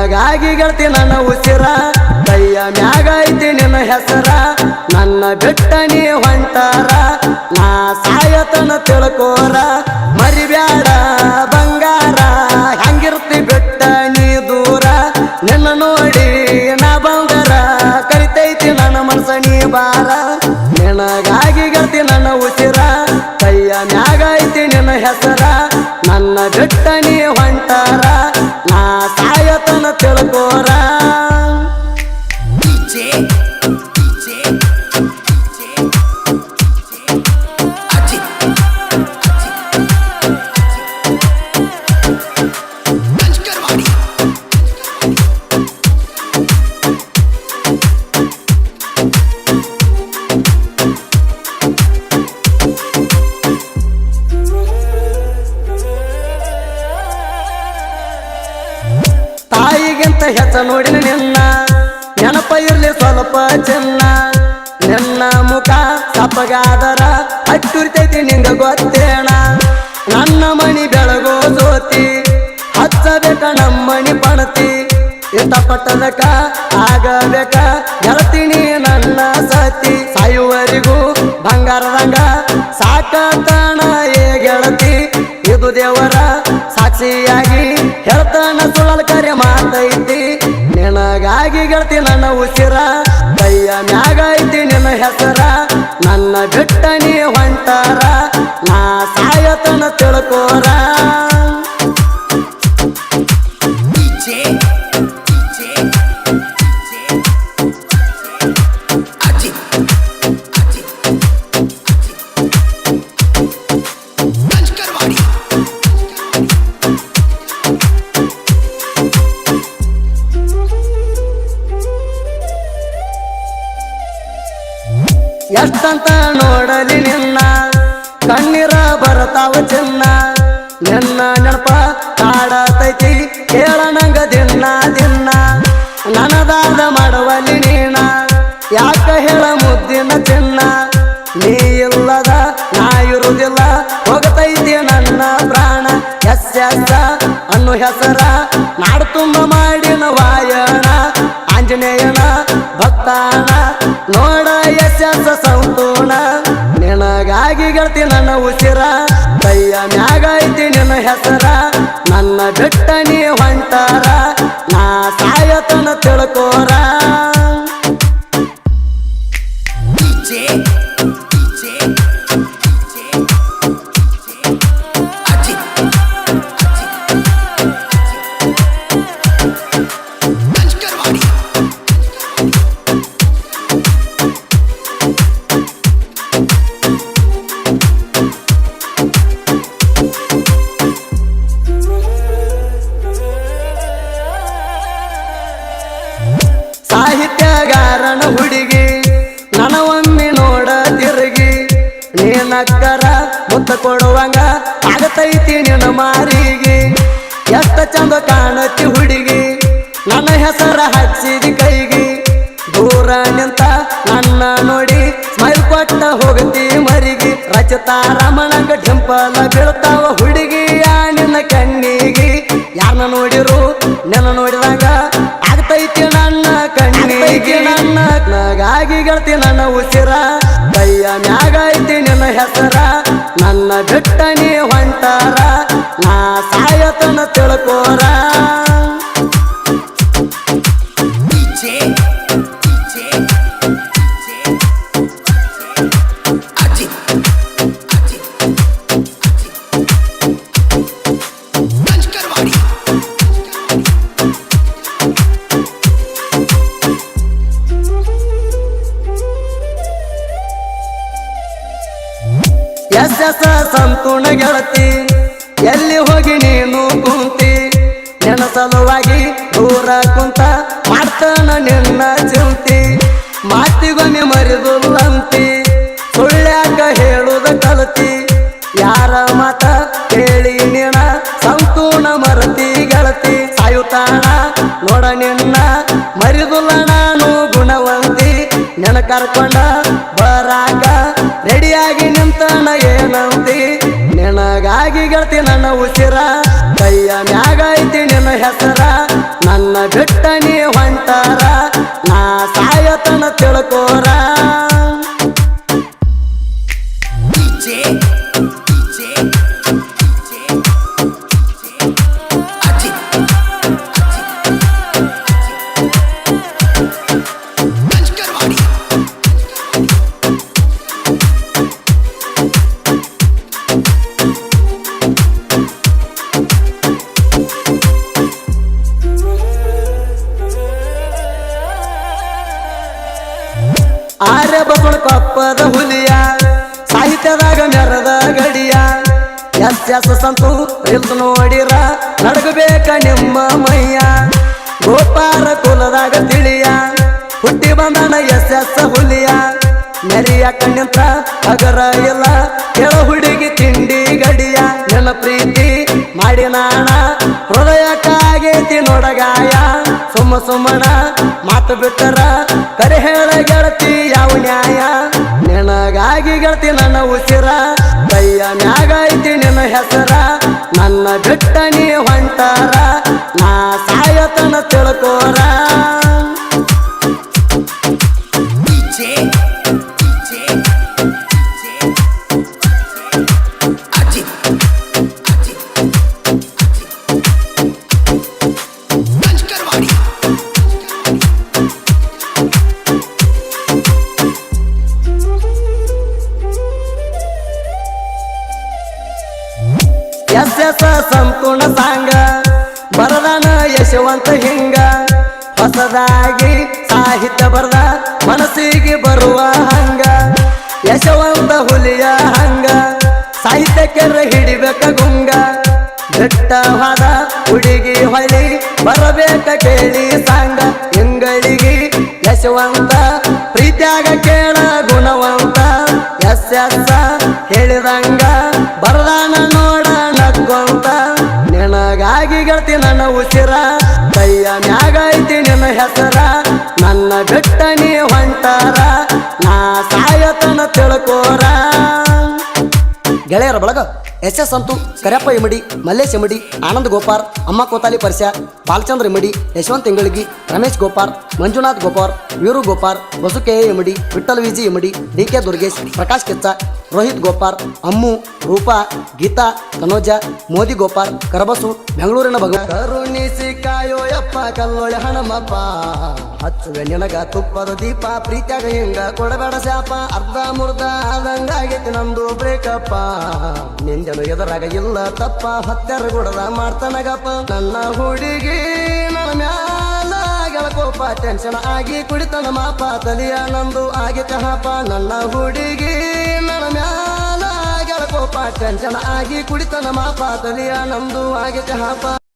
ನಿನಗಾಗಿ ಗೆಳತಿ ನನ್ನ ಉಸಿರ ಕೈಯ ಮ್ಯಾಗ ಐತಿ ನಿನ್ನ ಹೆಸರ ನನ್ನ ಬಿಟ್ಟ ನೀ ಹೊಂಟಾರ ನಾ ಸಾಯತನ ತಿಳ್ಕೋರ ಮರಿಬ್ಯಾಡ ಬಂಗಾರ ಹೆಂಗಿರ್ತಿ ಬಿಟ್ಟ ನೀ ದೂರ ನಿನ್ನ ನೋಡಿ ನಾ ಬಂಗಾರ ಕರಿತೈತಿ ನನ್ನ ಮನಸ ನೀ ಬಾರ ನಿನಗಾಗಿ ಗೆಳತಿ ನನ್ನ ಉಸಿರ ಕೈಯ ಮ್ಯಾಗ ಐತಿ ನಿನ್ನ ಹೆಸರ ನನ್ನ ಬಿಟ್ಟ ನೀ ಹೊಂಟಾರ ನಾ ಸಾಯತನ ತಿಳ್ಕೋರ ತಾಯಿಗಿಂತ ಹೆಚ್ಚ ನೋಡಿನ ನಿನ್ನ ನೆನಪ ಇರ್ಲಿ ಸ್ವಲ್ಪ ಚಿನ್ನ ನಿನ್ನ ಮುಖ ಸಪ್ಪಗಾದರ ಹಟ್ಟುರ್ತೈತಿ ನಿಂಗ ಗೊತ್ತೇಣ ನನ್ನ ಮಣಿ ಬೆಳಗೋ ಜ್ಯೋತಿ ಹಚ್ಚಬೇಕ ನಮ್ಮಣಿ ಪಣತಿ ಇಷ್ಟಪಟ್ಟದಕ ಆಗಬೇಕ ಗೆಳತೀನಿ ನನ್ನ ಸತಿ ಸಾಯುವರಿಗೂ ಬಂಗಾರದಂಗ ಸಾಕತಣ ಏ ಗೆಳತಿ ಇದು ದೇವರ ಸಾಕ್ಷಿಯಾಗಿ ಹೇಳ್ತಾನ ಸುಳ್ಳಲ್ ಕರೆ ಮಾತೈತಿ ನಿನಗಾಗಿ ಗೆಳತಿ ನನ್ನ ಉಸಿರ ಕೈಯ ಮ್ಯಾಗ ಐತಿ ನಿನ್ನ ಹೆಸರ ನನ್ನ ಬಿಟ್ಟ ನೀ ಹೊಂಟಾರ ನಾ ಸಾಯತನ ತಿಳ್ಕೋರ ಎಷ್ಟಂತ ನೋಡಲಿ ನಿನ್ನ ಕಣ್ಣೀರ ಬರತಾವ ಚಿನ್ನ ನಿನ್ನ ನೆನಪ ಕಾಡತೈತಿ ಕೇಳ ನಂಗ ದಿನ ದಿನ ನನದಾದ ಮಾಡುವಲ್ಲಿ ನೀನ ಯಾಕ ಹೇಳ ಮುದ್ದಿನ ಚಿನ್ನ ನೀ ಇಲ್ಲದ ನಾ ಇರುವುದಿಲ್ಲ ಹೋಗತೈತಿ ನನ್ನ ಪ್ರಾಣ ಎಸ್ ಅನ್ನು ಹೆಸರ ನಾಡು ತುಂಬ ಮಾಡಿನ ವಾಯಣ ಆಂಜನೇಯನ ಭಕ್ತಾನ ನೋಡ ಎಸ್ ಸಂತೋಣ ನಿನಗಾಗಿ ಗೆಳತಿ ನನ್ನ ಉಸಿರ ಕೈಯ ಮ್ಯಾಗ ಐತಿ ನಿನ್ನ ಹೆಸರ ನನ್ನ ಬಿಟ್ಟ ನೀ ಹೊಂಟಾರ ನಾ ಸಾಯತನ ತಿಳ್ಕೋರ ಸಾಹಿತ್ಯಗಾರನ ಹುಡುಗಿ ನನ್ನ ಒಮ್ಮೆ ನೋಡ ತಿರುಗಿ ನೀನಕ್ಕರ ಮುತ್ತ ಕೊಡುವಂಗ ಆಗತೈತಿ ನಿನ್ನ ಮಾರಿಗೆ ಎಷ್ಟ ಚಂದ ಕಾಣತಿ ಹುಡುಗಿ ನನ್ನ ಹೆಸರ ಹಚ್ಚಿದಿ ಕೈಗಿ ದೂರ ನಿಂತ ನನ್ನ ನೋಡಿ ಸ್ಮೈಲ್ ಕೊಟ್ಟ ಹೋಗತಿ ಮರಿಗೆ ರಚಿತಾ ರಮಣಂಗ ಡಿಂಪಲ ಬೀಳ್ತಾವ ಹುಡುಗಿಯ ನಿನ್ನ ಕಣ್ಣಿಗೆ ಯಾರನ್ನ ನೋಡಿರು ನಿನ್ನ ನೋಡಿದಾಗ ಆಗ್ತೈತಿ ನನ್ನ ಕಣ್ಣಿಗೆ ನಗಾಗಿ ಗೆಳತಿ ನನ್ನ ಉಸಿರ ಕೈಯ ಮ್ಯಾಗ ಐತಿ ನಿನ್ನ ಹೆಸರ ನನ್ನ ಬಿಟ್ಟ ನೀ ಹೊಂಟಾರ ನಾ ಸಾಯತನ ತಿಳ್ಕೋರ ಎಸ್ ಸಂತೂಣ ಗೆಳತಿ ಎಲ್ಲಿ ಹೋಗಿ ನೀನು ಕುಂತಿ ನಿನ್ನ ಸಲುವಾಗಿ ದೂರ ಕುಂತ ಮಾಡ್ತಾನ ನಿನ್ನ ಚಿಂತಿ ಮಾತಿಗೊಮ್ಮೆ ಮರಿದುಲ್ಲಂತಿ ಸುಳ್ಳ್ಯಾಕ ಹೇಳುದ ಕಲತಿ ಯಾರ ಮಾತ ಕೇಳಿ ನೀನ ಸಂತೂಣ ಮರತಿ ಗೆಳತಿ ಸಾಯುತ್ತಾಣ ನೋಡ ನಿನ್ನ ಮರಿದುಲ್ಲ ನಾನು ಗುಣವಂತಿ ನೆನ ಕರ್ಕೊಂಡ ಬರಾಕ ರೆಡಿಯಾಗಿ ನಿಂತನ ಏನಂತಿ ನಿನಗಾಗಿ ಗೆಳತಿ ನನ್ನ ಉಸಿರ ಕೈಯ ಮ್ಯಾಗ ಐತಿ ನಿನ್ನ ಹೆಸರ ನನ್ನ ಬಿಟ್ಟ ನೀ ಹೊಂಟಾರ ನಾ ಸಾಯತನ ತಿಳ್ಕೋರ ಆರ್ಯ ಬಸವನ ಕೊಪ್ಪದ ಹುಲಿಯ ಸಾಹಿತ್ಯದಾಗ ಮೆರದ ಗಡಿಯ ಎಸ್ ಸಂತು ಇಲ್ದ ನೋಡಿರ ನಡಗಬೇಕ ನಿಮ್ಮ ಮೈಯ ಗೋಪಾರ ಕುಲದಾಗ ತಿಳಿಯ ಹುಟ್ಟಿ ಬಂದನ ಎಸ್ ಹುಲಿಯ ನೆರಿಯ ಕಣ್ಣಿಂತ ಹಗರ ಇಲ್ಲ ಕೆಳ ಹುಡುಗಿ ತಿಂಡಿ ಗಡಿಯ ನನ್ನ ಪ್ರೀತಿ ಮಾಡಿ ನಾಣ ಹೃದಯಕ್ಕಾಗೈತಿ ನೋಡಗಾಯ ಸುಮ್ಮನ ಮಾತು ಬಿಟ್ಟರ ಕರೆ ಹೇಳ ಗೆಳತಿ ಯಾವ ನ್ಯಾಯ ನಿನಗಾಗಿ ಗೆಳತಿ ನನ್ನ ಉಸಿರ ಕೈಯ ಮ್ಯಾಗ ಐತಿ ನಿನ್ನ ಹೆಸರ ನನ್ನ ಬಿಟ್ಟ ನೀ ಹೊಂಟಾರ ನಾ ಸಾಯತನ ತಿಳ್ಕೋರ ಎಸ್ ಸಂಪೂರ್ಣ ಸಾಂಗ ಬರದಾನ ಯಶವಂತ ಹಿಂಗ ಹೊಸದಾಗಿ ಸಾಹಿತ್ಯ ಬರದ ಮನಸ್ಸಿಗೆ ಬರುವ ಹಂಗ ಯಶವಂತ ಹುಲಿಯ ಹಂಗ ಸಾಹಿತ್ಯಕ್ಕೆ ಹಿಡಿಬೇಕ ಗುಂಗ ಬೆಟ್ಟವಾದ ಹುಡುಗಿ ಹೊಳಿ ಬರಬೇಕ ಕೇಳಿ ಸಾಂಗ ಹಿಂಗಳಿಗೆ ಯಶವಂತ ಪ್ರೀತ್ಯಾಗ ಕೇಳ ಗುಣವಂತ ಎಸ್ ಹೇಳಿದಂಗ ಬರದಾನ ನೋಡ ನಕ್ಕೊಂತ ನಿನಗಾಗಿ ಗೆಳತಿ ನನ್ನ ಉಸಿರ ಕೈಯ ಮ್ಯಾಗ ಐತಿ ನಿನ್ನ ಹೆಸರ ನನ್ನ ಬಿಟ್ಟ ನೀ ಹೊಂಟಾರ ನಾ ಸಾಯತನ ತಿಳ್ಕೋರ ಗೆಳೆಯರ ಬಳಗ ಎಸ್ ಸಂತು ಕರೆಯಪ್ಪ ಇಮಡಿ ಮಲ್ಲೇಶ್ ಇಮಡಿ ಆನಂದ್ ಗೋಪಾರ್ ಅಮ್ಮ Kothali Parisya Balachandra Imadi Yashwant Ingalagi Ramesh Gopar Manjunath Gopar Veeru Gopar Basu K Imadi Vittal Viji Imadi D K Durgesh Prakash Kechcha Rohit Gopar Ammu Roopa Geetha Tanoja Modi Gopar Karabasu ಬೆಂಗಳೂರಿನ ಭಗ ಕರುಣಿಸಿ ಕಾಯೋ ಯಪ್ಪ ಕಲ್ಲೊಳೆ ಹಣಮಪ್ಪ ಹಚ್ಚುವೆ ನಿನಗ ತುಪ್ಪದ ದೀಪ ಪ್ರೀತ್ಯಾಗ ಹಿಂಗ ಕೊಡಬೇಡ ಶಾಪ ಅರ್ಧ ಮುರ್ಧ ಆದಂಗಾಗೈತಿ ನಮ್ದು ಬ್ರೇಕಪ್ಪ ನಿಂದನು ಎದುರಾಗ ಇಲ್ಲ ತಪ್ಪ ಹತ್ಯಾರ ಗುಡದ ಮಾಡ್ತಾನಗಪ್ಪ ನನ್ನ ಹುಡುಗಿ ನನ್ನ ಮ್ಯಾಲ ಗೆಳಕೋಪ ಟೆನ್ಷನ್ ಆಗಿ ಕುಡಿತನ ಮಾಪ ತಲಿಯ ನಂದು ಆಗಿ ಚಹಾಪ ನನ್ನ ಹುಡುಗಿ ನನ್ನ ಮ್ಯಾಲ ಗೆಳಕೋಪ ಟೆನ್ಷನ್ ಆಗಿ ಕುಡಿತನ ಮಾಪ ತಲಿಯ ನಂದು ಆಗಿ ಚಹಾಪ